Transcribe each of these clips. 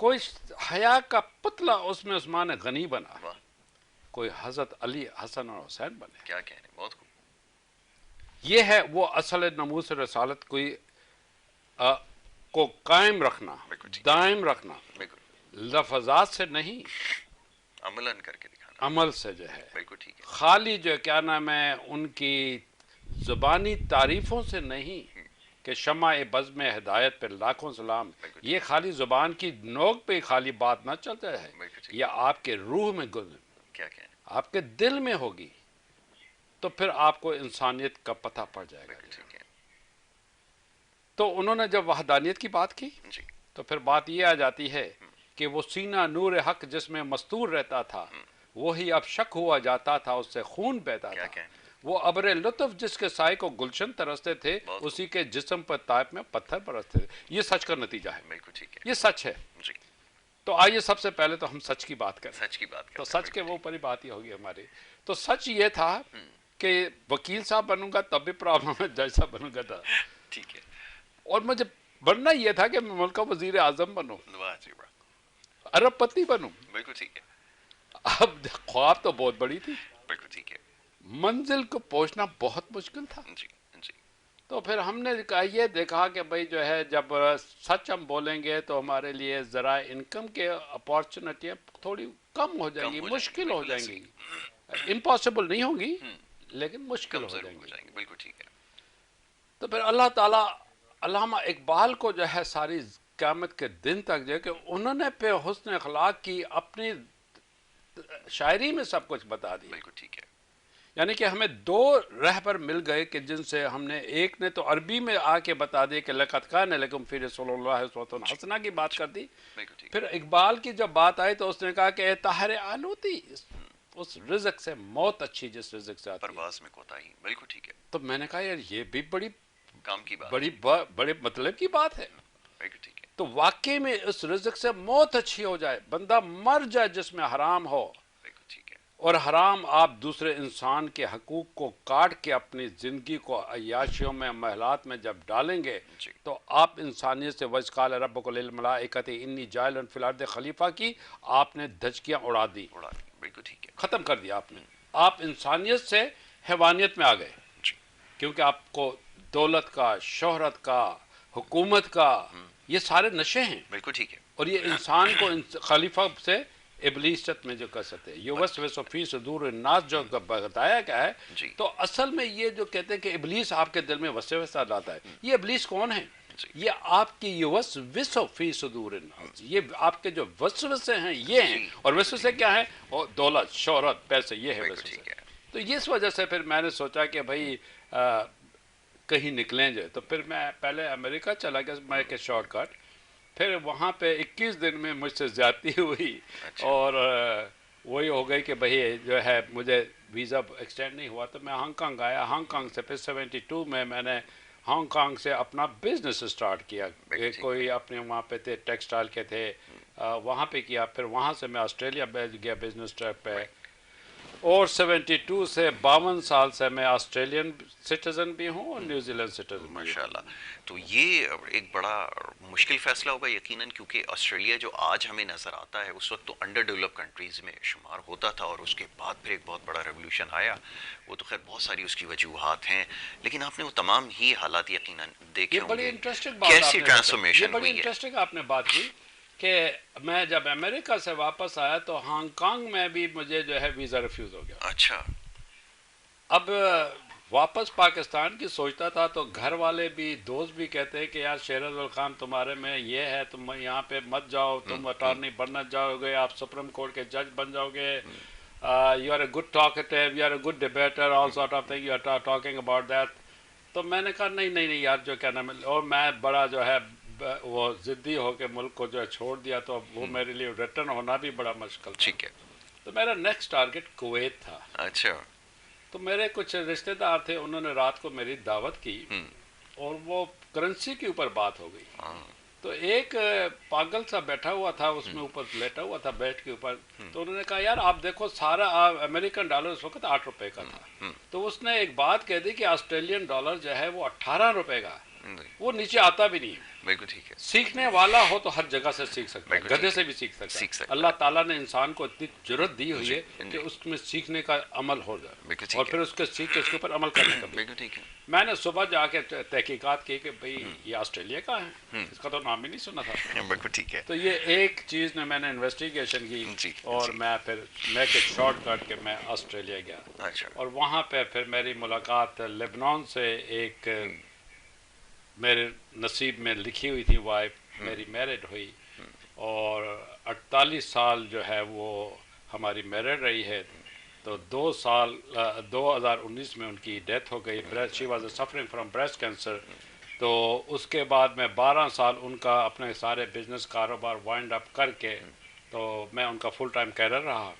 کوئی حیا کا پتلا اس میں عثمان غنی بنا، واہ، کوئی حضرت علی حسن اور حسین بنے. کیا کہنے، بہت خوب. یہ ہے وہ اصل ناموس رسالت کو قائم رکھنا، بالکل ٹھیک. دائم رکھنا، بالکل لفظات سے نہیں، عملاً کر کے دکھانا. عمل سے جو ہے. بالکل ٹھیک ہے. خالی جو کیا نام ہے ان کی زبانی تعریفوں سے نہیں کہ شمع بزم ہدایت پہ لاکھوں سلام، بالکل یہ خالی زبان کی نوک پہ خالی بات نہ چل جائے، بالکل ٹھیک. یہ آپ کے روح میں کیا کہنے. آپ کے دل میں ہوگی تو پھر آپ کو انسانیت کا پتہ پڑ جائے گا. بالکل ٹھیک ہے. تو انہوں نے جب وحدانیت کی بات کی جی. تو پھر بات یہ آ جاتی ہے کہ وہ سینہ نور حق جس میں مستور رہتا تھا وہی اب شک ہوا جاتا تھا، اس سے خون بہتا کیا تھا. کہنے. وہ ابر لطف جس کے سائے کو گلشن ترستے تھے بہت اسی کے جسم پر طائف میں پتھر برستے تھے. یہ سچ کا نتیجہ ہے، بالکل ٹھیک ہے. یہ سچ ہے. جی. تو آئیے سب سے پہلے تو ہم سچ کی بات کریں. سچ کی بات تو کرتے ہیں. سچ کے وہ اوپر ہی بات ہی ہوگی ہماری. تو سچ یہ تھا کہ وکیل صاحب بنوں گا تب بھی پرابلم ہے، جج صاحب بنوں گا تھا. ٹھیک ہے. اور مجھے بننا یہ تھا کہ میں ملک کا وزیر اعظم بنوں، واہ جی واہ. ارب پتی بنوں. بالکل ٹھیک ہے. اب خواب تو بہت بڑی تھی، بالکل ٹھیک ہے. منزل کو پہنچنا بہت مشکل تھا. جی جی. تو پھر ہم نے یہ دیکھا کہ بھئی جو ہے جب سچ ہم بولیں گے تو ہمارے لیے ذرائع انکم کے اپارچونٹیاں تھوڑی کم ہو جائیں گی، مشکل ہو جائیں گی. امپاسبل نہیں ہوں گی لیکن مشکل ہو جائیں گی. بالکل ٹھیک ہے. تو پھر اللہ تعالیٰ علامہ اقبال کو جو ہے ساری قیامت کے دن تک جو ہے کہ انہوں نے پہ حسن اخلاق کی اپنی شاعری میں سب کچھ بتا دیا. بالکل ٹھیک ہے. یعنی کہ ہمیں دو رہبر مل گئے کہ جن سے ہم نے، ایک نے تو عربی میں آ کے بتا دی کہ لقد کان لکم فی رسول اللہ اسوۃ حسنہ کی بات کر دی. بالکل ٹھیک. پھر اقبال کی جب بات آئی تو اس نے کہا کہ اے طاہر آلوتی، اس رزق سے موت اچھی جس رزق سے آتی ہے. پرواز میں کوتاہی. بالکل ٹھیک ہے. تو میں نے کہا یار یہ بھی بڑی کام کی بات. بڑے مطلب کی بات ہے. بالکل ٹھیک ہے. تو واقعی میں اس رزق سے موت اچھی ہو جائے، بندہ مر جائے جس میں حرام ہو، بالکل ٹھیک ہے. اور حرام آپ دوسرے انسان کے حقوق کو کاٹ کے اپنی زندگی کو عیاشیوں میں محلات میں جب ڈالیں گے جی. تو آپ انسانیت سے وَإِذْ قَالَ رَبُّكَ لِلْمَلَائِكَةِ إِنِّي جَاعِلٌ فِي الْأَرْضِ خلیفہ کی آپ نے دھچکیاں اڑا دی، اڑا دی. بالکل ٹھیک ہے. ختم کر دیا آپ نے. آپ انسانیت سے حیوانیت میں آ گئے جی. کیونکہ آپ کو دولت کا، شہرت کا، حکومت کا، یہ سارے نشے ہیں. بالکل ٹھیک ہے. اور یہ انسان کو خلیفہ سے ابلیست میں جو کر سکتے ہیں یوسوس فی صدور الناس جو بتایا گیا ہے. جی. تو اصل میں یہ جو کہتے ہیں کہ ابلیس آپ کے دل میں وسوسہ لاتا ہے، یہ ابلیس کون ہے؟ جی. یہ آپ کی یوسوس فی صدور الناس، یہ آپ کے جو وسوسے ہیں یہ ہیں. جی. اور وسوسے کیا ہیں؟ اور دولت، شہرت، پیسے، یہ ہے بالکل وسوسے. ٹھیک ہے. تو اس وجہ سے پھر میں نے سوچا کہ بھائی کہیں نکلیں جو. تو پھر میں پہلے امریکہ چلا گیا میں کہ شارٹ کٹ. پھر وہاں پہ 21 دن میں مجھ سے زیادتی ہوئی. اچھا. اور وہی ہو گئی کہ بھئی جو ہے مجھے ویزا ایکسٹینڈ نہیں ہوا تو میں ہانگ کانگ آیا. ہانگ کانگ سے پھر 72 میں نے ہانگ کانگ سے اپنا بزنس اسٹارٹ کیا. کوئی اپنے وہاں پہ تھے ٹیکسٹائل کے تھے، وہاں پہ کیا. پھر وہاں سے میں آسٹریلیا گیا بزنس ٹرپ پہ. اور 72 سے 52 سال سے میں آسٹریلین سٹیزن بھی ہوں اور نیوزی لینڈ سٹیزن بھی ماشاء ہوں. اللہ. تو یہ ایک بڑا مشکل فیصلہ ہوگا یقیناً، کیونکہ آسٹریلیا جو آج ہمیں نظر آتا ہے اس وقت تو انڈر ڈیولپ کنٹریز میں شمار ہوتا تھا، اور اس کے بعد پھر ایک بہت بڑا ریولوشن آیا. وہ تو خیر بہت ساری اس کی وجوہات ہیں، لیکن آپ نے وہ تمام ہی حالات یقیناً دیکھے یہ ہوں بڑی گے. انٹرسٹنگ بات کیسی آپ نے ٹرانسفارمیشن یہ بڑی ہوئی ہے. انٹرسٹنگ آپ نے بات کی کہ میں جب امریکہ سے واپس آیا تو ہانگ کانگ میں بھی مجھے جو ہے ویزا ریفیوز ہو گیا. اچھا. اب واپس پاکستان کی سوچتا تھا تو گھر والے بھی، دوست بھی کہتے ہیں کہ یار شیر افضل خان تمہارے میں یہ ہے، تم یہاں پہ مت جاؤ، تم اٹارنی بننا جاؤ گے، آپ سپریم کورٹ کے جج بن جاؤ گے، you are a good talkative, you are a good debater, all sort of thing you are talking about that. تو میں نے کہا نہیں یار جو کیا نام ہے، اور میں بڑا جو ہے وہ ضدی ہو کے ملک کو جو ہے چھوڑ دیا. تو وہ میرے لیے ریٹرن ہونا بھی بڑا مشکل تھا. ٹھیک ہے. تو میرا نیکسٹ ٹارگٹ کویت تھا. اچھا. تو میرے کچھ رشتہ دار تھے، انہوں نے رات کو میری دعوت کی اور وہ کرنسی کے اوپر بات ہو گئی. تو ایک پاگل سا بیٹھا ہوا تھا اس میں اوپر لیٹا ہوا تھا بیٹ کے اوپر. تو انہوں نے کہا یار آپ دیکھو سارا امریکن ڈالر اس وقت 8 روپے کا تھا. تو اس نے ایک بات کہہ دی کہ آسٹریلین ڈالر جو ہے وہ 18 روپے کا. وہ نیچے آتا بھی نہیں ہے. بالکل ٹھیک ہے. سیکھنے والا ہو تو ہر جگہ سے سیکھ سکتا ہے, بالکل گدھے ٹھیک سے بھی سیکھ سکتا سیکھ ہے. سکتا اللہ تعالیٰ نے انسان کو اتنی جرأت دی ہوئی جی ہے جی کہ اس میں سیکھنے کا عمل ہو جائے بالکل اور ٹھیک پھر ہے. اس کے سیکھ کے اس کے اوپر عمل کرنے کا بھی. بالکل ٹھیک ہے. میں نے صبح جا کے تحقیقات کی کہ بھئی یہ آسٹریلیا کا ہے, اس کا تو نام ہی نہیں سنا تھا. بالکل ٹھیک ہے. تو یہ ایک چیز میں نے انویسٹیگیشن کی جی اور جی. میں پھر میک اٹ شارٹ کٹ کے میں آسٹریلیا گیا اچھا. اور وہاں پہ پھر میری ملاقات لبنان سے ایک میرے نصیب میں لکھی ہوئی تھی وائف, میری میرڈ ہوئی اور 48 سال جو ہے وہ ہماری میرڈ رہی ہے. تو 2019 میں ان کی ڈیتھ ہو گئی. She was suffering from breast cancer. تو اس کے بعد میں 12 سال ان کا اپنے سارے بزنس کاروبار وائنڈ اپ کر کے تو میں ان کا فل ٹائم کیرر رہا.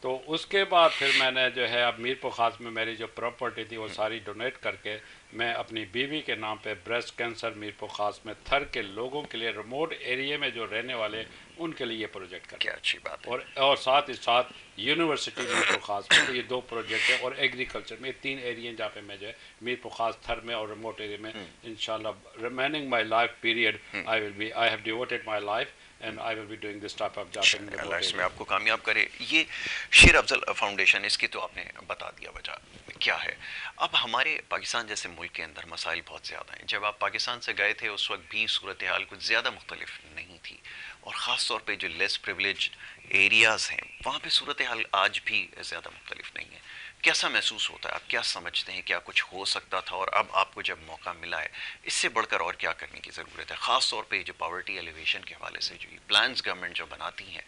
تو اس کے بعد پھر میں نے جو ہے اب میر پور خاص میں میری جو پراپرٹی تھی وہ ساری ڈونیٹ کر کے میں اپنی بیوی کے نام پہ بریسٹ کینسر میر پور خاص میں تھر کے لوگوں کے لیے ریموٹ ایریے میں جو رہنے والے ان کے لیے یہ پروجیکٹ کر کیا اچھی بات ہے. اور ساتھ ہی ساتھ یونیورسٹی میر پور خاص میں. تو یہ 2 پروجیکٹ ہیں اور ایگریکلچر میں 3 ایریے ہیں جہاں پہ میں جو ہے میر پور خاص تھر میں اور ریموٹ ایریے میں انشاءاللہ remaining my life period I have devoted my life and I will be doing this type of job. اللہ اس میں آپ کو کامیاب کرے. یہ شیر افضل فاؤنڈیشن, اس کی تو آپ نے بتا دیا وجہ کیا ہے. اب ہمارے پاکستان جیسے ملک کے اندر مسائل بہت زیادہ ہیں. جب آپ پاکستان سے گئے تھے اس وقت بھی صورتحال کچھ زیادہ مختلف نہیں تھی, اور خاص طور پہ جو لیس پریولیجڈ ایریاز ہیں وہاں پہ صورتحال آج بھی زیادہ مختلف نہیں ہے. کیسا محسوس ہوتا ہے, آپ کیا سمجھتے ہیں کیا کچھ ہو سکتا تھا, اور اب آپ کو جب موقع ملا ہے اس سے بڑھ کر اور کیا کرنے کی ضرورت ہے, خاص طور پہ جو پاورٹی ایلیویشن کے حوالے سے جو یہ پلانز گورنمنٹ جو بناتی ہیں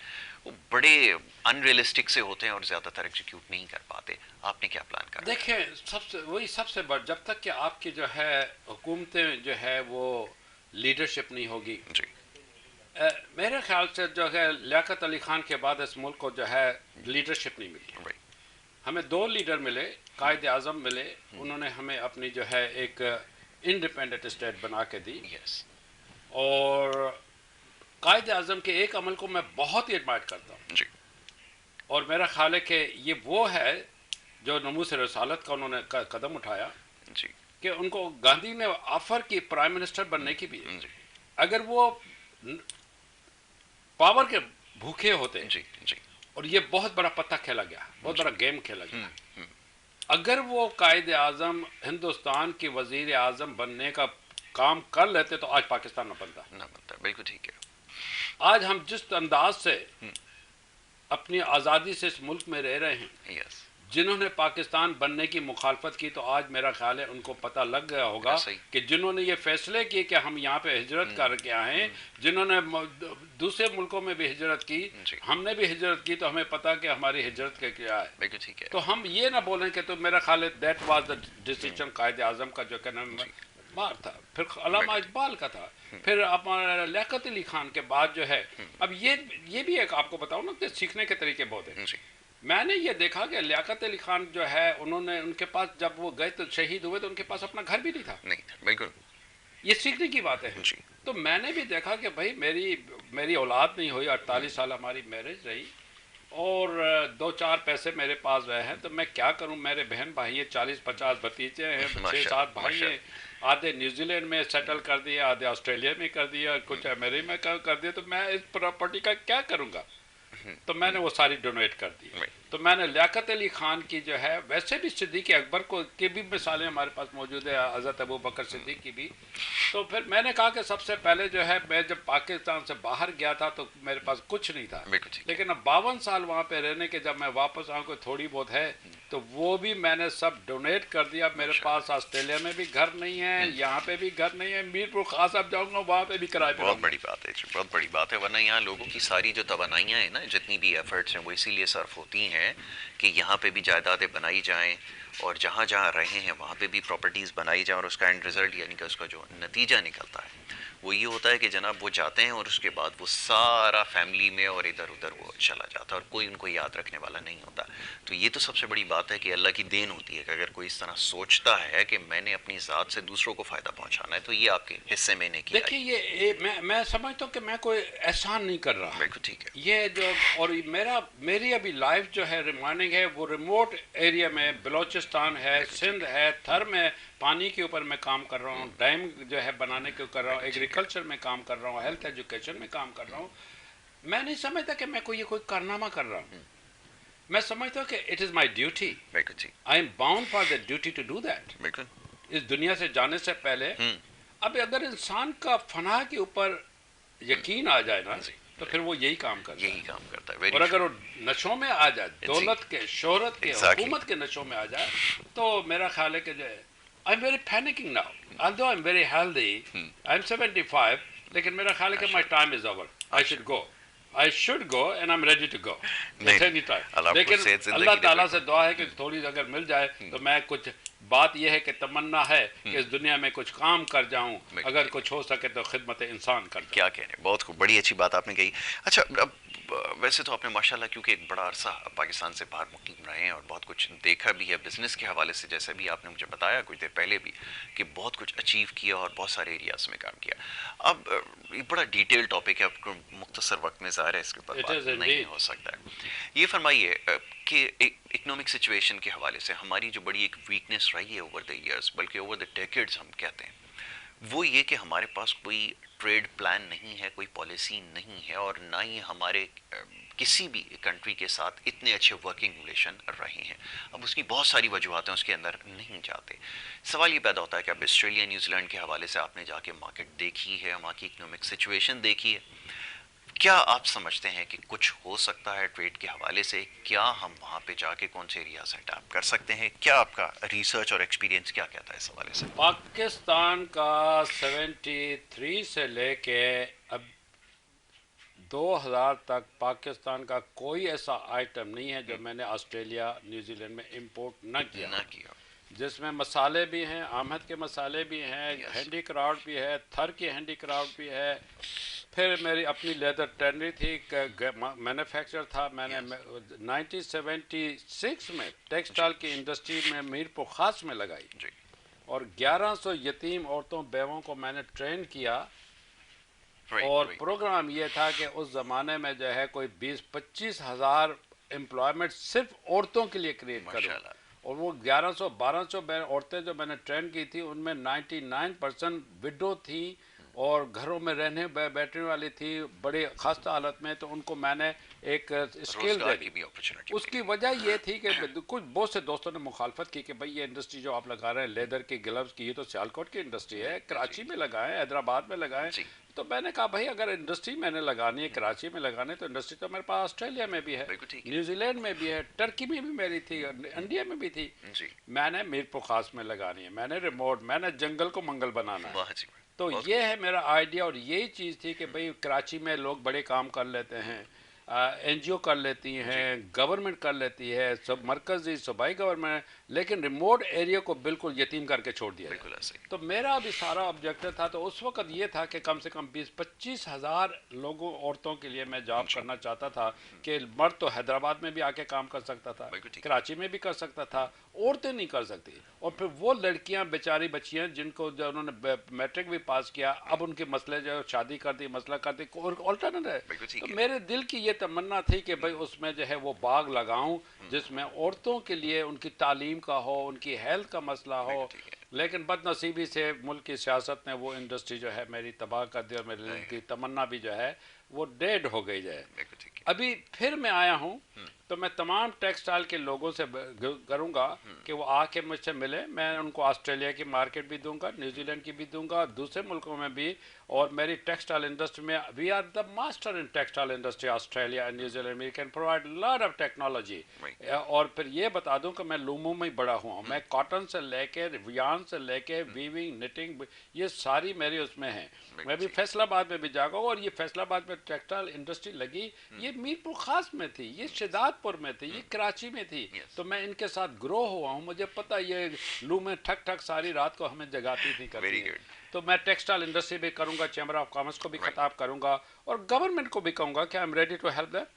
وہ بڑے ان ریئلسٹک سے ہوتے ہیں اور زیادہ تر ایگزیکیوٹ نہیں کر پاتے. آپ نے کیا پلان کرا؟ دیکھیں سب سے بڑھ جب تک کہ آپ کی جو ہے حکومتیں جو ہے وہ لیڈرشپ نہیں ہوگی. جی میرے خیال سے جو ہے لیاقت علی خان کے بعد اس ملک کو جو ہے لیڈرشپ نہیں ملی. ہمیں 2 لیڈر ملے, قائد اعظم ملے, انہوں نے ہمیں اپنی جو ہے ایک انڈیپینڈنٹ اسٹیٹ بنا کے دی. اور قائد اعظم کے ایک عمل کو میں بہت ہی ایڈمائر کرتا ہوں جی. اور میرا خیال ہے کہ یہ وہ ہے جو نموذ رسالت کا انہوں نے قدم اٹھایا جی. کہ ان کو گاندھی نے آفر کی پرائم منسٹر بننے کی بھی ہے. جی. اگر وہ پاور کے بھوکے ہوتے جی. جی. اور یہ بہت بڑا پتہ کھیلا گیا, بہت بڑا گیم کھیلا گیا. اگر وہ قائد اعظم ہندوستان کی وزیر اعظم بننے کا کام کر لیتے تو آج پاکستان نہ بنتا. بالکل ٹھیک ہے. آج ہم جس انداز سے اپنی آزادی سے اس ملک میں رہ رہے ہیں, جنہوں نے پاکستان بننے کی مخالفت کی تو آج میرا خیال ہے ان کو پتہ لگ گیا ہوگا کہ جنہوں نے یہ فیصلے کیے کہ ہم یہاں پہ ہجرت کر کے آئے ہیں, جنہوں نے دوسرے ملکوں میں بھی ہجرت کی, ہم نے بھی ہجرت کی, تو ہمیں پتہ کہ ہماری ہجرت کا کیا ہے. تو ہم یہ نہ بولیں کہ تو میرا خیال ہے that was the decision Quaid Azam کا جو کہنا مار تھا, پھر علامہ اقبال کا تھا, پھر ہمارا لیاقت علی خان کے بعد جو ہے. اب یہ بھی ایک آپ کو بتاؤں نا کہ سیکھنے کے طریقے بہت ہیں. میں نے یہ دیکھا کہ لیاقت علی خان جو ہے انہوں نے ان کے پاس جب وہ گئے تو شہید ہوئے تو ان کے پاس اپنا گھر بھی نہیں تھا. بالکل یہ سیکھنے کی بات ہے. تو میں نے بھی دیکھا کہ بھائی میری اولاد نہیں ہوئی, 48 سال ہماری میرج رہی اور 2-4 پیسے میرے پاس رہے ہیں, تو میں کیا کروں. میرے بہن بھائی 40-50 بھتیجے ہیں, 6-7 بھائی ہیں, آدھے نیوزی لینڈ میں سیٹل کر دیا, آدھے آسٹریلیا میں کر دیا, کچھ امریکہ میں کر دیا. تو میں اس پراپرٹی کا کیا کروں گا. تو میں نے وہ ساری ڈونیٹ کر دی. تو میں نے لیاقت علی خان کی جو ہے, ویسے بھی صدیق اکبر کی بھی مثالیں ہمارے پاس موجود ہے, حضرت ابو بکر صدیق کی بھی. تو پھر میں نے کہا کہ سب سے پہلے جو ہے میں جب پاکستان سے باہر گیا تھا تو میرے پاس کچھ نہیں تھا, لیکن اب 52 سال وہاں پہ رہنے کے جب میں واپس آؤں کوئی تھوڑی بہت ہے تو وہ بھی میں نے سب ڈونیٹ کر دیا. میرے پاس آسٹریلیا میں بھی گھر نہیں ہے, یہاں پہ بھی گھر نہیں ہے, میر پور خاص اب جاؤں گا وہاں پہ بھی کرائے پہ. بہت بڑی بات ہے, بہت بڑی بات ہے. ورنہ یہاں لوگوں کی ساری جو توانائیاں ہیں نا, جتنی بھی ایفرٹس ہیں وہ اسی لیے صرف ہوتی ہیں کہ یہاں پہ بھی جائیدادیں بنائی جائیں اور جہاں جہاں رہے ہیں وہاں پہ بھی پراپرٹیز بنائی جائیں, اور اس کا اینڈ رزلٹ یعنی کہ اس کا جو نتیجہ نکلتا ہے وہ یہ ہوتا ہے کہ جناب وہ جاتے ہیں اور اس کے بعد وہ سارا فیملی میں اور ادھر ادھر وہ چلا جاتا ہے اور کوئی ان کو یاد رکھنے والا نہیں ہوتا. تو یہ تو سب سے بڑی بات ہے کہ اللہ کی دین ہوتی ہے کہ اگر کوئی اس طرح سوچتا ہے کہ میں نے اپنی ذات سے دوسروں کو فائدہ پہنچانا ہے تو یہ آپ کے حصے میں نے کیا. دیکھیے یہ میں سمجھتا ہوں کہ میں کوئی احسان نہیں کر رہا. بالکل ٹھیک ہے. یہ جو اور میری ابھی لائف جو ہے ریمائننگ ہے وہ ریموٹ ایریا میں بلوچستان بلوچستان ہے، سندھ ہے، تھر میں پانی کے اوپر میں کام کر رہا ہوں، ڈیم جو ہے بنانے کے کر رہا ہوں، ایگریکلچر میں کام کر رہا ہوں، ہیلتھ ایجوکیشن میں کام کر رہا ہوں. میں نہیں سمجھتا کہ میں کوئی کارنامہ کر رہا ہوں. میں سمجھتا ہوں کہ it is my duty. I am bound for the duty to do that. اس دنیا سے جانے سے پہلے اب اگر انسان کا فنا کے اوپر یقین آ جائے نا تو پھر وہ یہی کام کرتا ہے. اور اگر وہ نشوں میں آ جائے، دولت کے، شہرت کے، حکومت کے نشوں میں آ جائے، تو میرا خیال ہے کہ جو ہے I am very panicking now. although I'm very healthy, I'm 75, لیکن میرا خیال ہے کہ my time is over. I should go and I'm ready to go. لیکن اللہ تعالیٰ سے دعا ہے کہ تھوڑی اگر مل جائے تو میں کچھ بات یہ ہے کہ تمنا ہے کہ اس دنیا میں کچھ کام کر جاؤں، اگر کچھ ہو سکے تو خدمت انسان کر جاؤں. کیا کہہ رہے ہیں، بہت بڑی اچھی بات آپ نے کہی. اچھا، اب ویسے تو آپ نے ماشاءاللہ کیونکہ ایک بڑا عرصہ پاکستان سے باہر مقیم رہے ہیں اور بہت کچھ دیکھا بھی ہے بزنس کے حوالے سے، جیسے بھی آپ نے مجھے بتایا کچھ دیر پہلے بھی کہ بہت کچھ اچیو کیا اور بہت سارے ایریاز میں کام کیا. اب یہ بڑا ڈیٹیل ٹاپک ہے، آپ کو مختصر وقت میں ظاہر ہے اس کے اوپر بات نہیں ہو سکتا ہے. یہ فرمائیے کہ اکنامک سچویشن کے حوالے سے ہماری جو بڑی ایک ویکنیس رہی ہے اوور دا ایئرس، بلکہ اوور دا ڈیکیڈز ہم کہتے ہیں، وہ یہ کہ ہمارے پاس کوئی ٹریڈ پلان نہیں ہے، کوئی پالیسی نہیں ہے، اور نہ ہی ہمارے کسی بھی کنٹری کے ساتھ اتنے اچھے ورکنگ ریلیشن رہے ہیں. اب اس کی بہت ساری وجوہات ہیں، اس کے اندر نہیں جاتے. سوال یہ پیدا ہوتا ہے کہ اب آسٹریلیا نیوزی لینڈ کے حوالے سے آپ نے جا کے مارکیٹ دیکھی ہے، وہاں کی اکنامک سچویشن دیکھی ہے، کیا آپ سمجھتے ہیں کہ کچھ ہو سکتا ہے ٹریڈ کے حوالے سے؟ کیا ہم وہاں پہ جا کے کون سے ایریا سے ٹیپ کر سکتے ہیں؟ کیا آپ کا ریسرچ اور ایکسپیرینس کیا کہتا ہے اس حوالے سے؟ پاکستان کا 73 سے لے کے اب 2000 تک پاکستان کا کوئی ایسا آئٹم نہیں ہے جو میں نے آسٹریلیا نیوزی لینڈ میں امپورٹ نہ کیا، جس میں مسالے بھی ہیں، آمد کے مسالے بھی ہیں، ہینڈی کرافٹ بھی ہے، تھر کی ہینڈی کرافٹ بھی ہے. پھر میری اپنی لیدر ٹینری تھی، مینوفیکچر تھا. میں نے 1976 میں ٹیکسٹائل کی انڈسٹری میں میرپور خاص میں لگائی، اور 1100 یتیم عورتوں بیووں کو میں نے ٹرین کیا. اور پروگرام یہ تھا کہ اس زمانے میں جو ہے کوئی 20-25 ہزار امپلائمنٹ صرف عورتوں کے لیے کریٹ کروں. اور وہ 1200 عورتیں جو میں نے ٹرین کی تھی، ان میں 99% وڈو تھیں اور گھروں میں رہنے بیٹھنے والی تھی بڑی خستہ حالت میں. تو ان کو میں نے ایک اسکل دے دی. اس کی وجہ یہ تھی کہ کچھ بہت سے دوستوں نے مخالفت کی کہ بھئی یہ انڈسٹری جو آپ لگا رہے ہیں لیدر کی گلوز کی، یہ تو سیالکوٹ کی انڈسٹری ہے، کراچی میں لگائیں، حیدرآباد میں لگائیں. تو میں نے کہا بھائی اگر انڈسٹری میں نے لگانی ہے کراچی میں لگانی ہے تو انڈسٹری تو میرے پاس آسٹریلیا میں بھی ہے، نیوزی لینڈ میں بھی ہے، ٹرکی میں بھی میری تھی، انڈیا میں بھی تھی. میں نے میرپور خاص میں لگانی ہے، میں نے ریموٹ، میں نے جنگل کو منگل بنانا ہے. تو یہ ہے میرا آئیڈیا. اور یہی چیز تھی کہ بھئی کراچی میں لوگ بڑے کام کر لیتے ہیں، این جی او کر لیتی ہیں، گورنمنٹ کر لیتی ہے، سب مرکزی صوبائی گورنمنٹ، لیکن ریموٹ ایریا کو بالکل یتیم کر کے چھوڑ دیا. تو میرا بھی سارا آبجیکٹو تھا. تو اس وقت یہ تھا کہ کم سے کم 20-25 ہزار لوگوں عورتوں کے لیے میں جاب کرنا چاہتا تھا کہ مرد تو حیدرآباد میں بھی آ کے کام کر سکتا تھا، کراچی میں بھی کر سکتا تھا، عورتیں نہیں کر سکتی. اور پھر وہ لڑکیاں بیچاری بچیاں جن کو جو انہوں نے میٹرک بھی پاس کیا، اب ان کے مسئلے جو شادی کر دی، مسئلہ کر دی، آلٹرنیٹ ہے. تو میرے دل کی یہ تمنا تھی کہ بھئی اس میں جو ہے وہ باغ لگاؤں جس میں عورتوں کے لیے ان کی تعلیم کا ہو، ان کی ہیلتھ کا مسئلہ ہو. لیکن بد نصیبی سے ملک کی سیاست نے وہ انڈسٹری جو ہے میری تباہ کر دی، اور میری دل کی تمنا بھی جو ہے وہ ڈیڈ ہو گئی ہے. ابھی پھر میں آیا ہوں تو میں تمام ٹیکسٹائل کے لوگوں سے کروں گا کہ وہ آ کے مجھ سے ملے. میں ان کو آسٹریلیا کی مارکیٹ بھی دوں گا، نیوزی لینڈ کی بھی دوں گا، دوسرے ملکوں میں بھی. اور میری ٹیکسٹائل انڈسٹری میں we are the master in textile industry Australia and New Zealand. We can provide lot of technology. اور پھر یہ بتا دوں کہ میں لومو میں بڑا ہوں. میں کاٹن سے لے کے ریان سے لے کے ویونگ، نٹنگ، یہ ساری میری اس میں ہیں. میں بھی فیصل آباد میں بھی جاگا ہوں. اور یہ فیصل آباد میں ٹیکسٹائل انڈسٹری لگی، یہ میرپور خاص میں تھی، یہ شہزاد پور میں تھی، یہ کراچی میں تھی. تو میں ان کے ساتھ گرو ہوا ہوں. مجھے پتہ یہ لو میں ٹھک ٹھک ساری رات کو ہمیں جگاتی تھی کرتی ہے. تو میں ٹیکسٹائل انڈسٹری بھی کروں گا، چیمبر آف کامرس کو بھی خطاب کروں گا، اور گورنمنٹ کو بھی کہوں گا کہ I am ready to help them.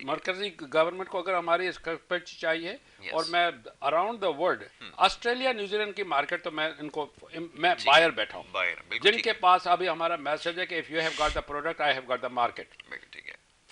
مرکزی گورنمنٹ کو اگر ہماری اسکپیکٹ چاہیے، اور میں around the world Australia New Zealand کی مارکیٹ تو میں ان کو میں بائر بیٹھا ہوں جن کے پاس ابھی ہمارا میسج ہے کہ if you have got the product I have got the market.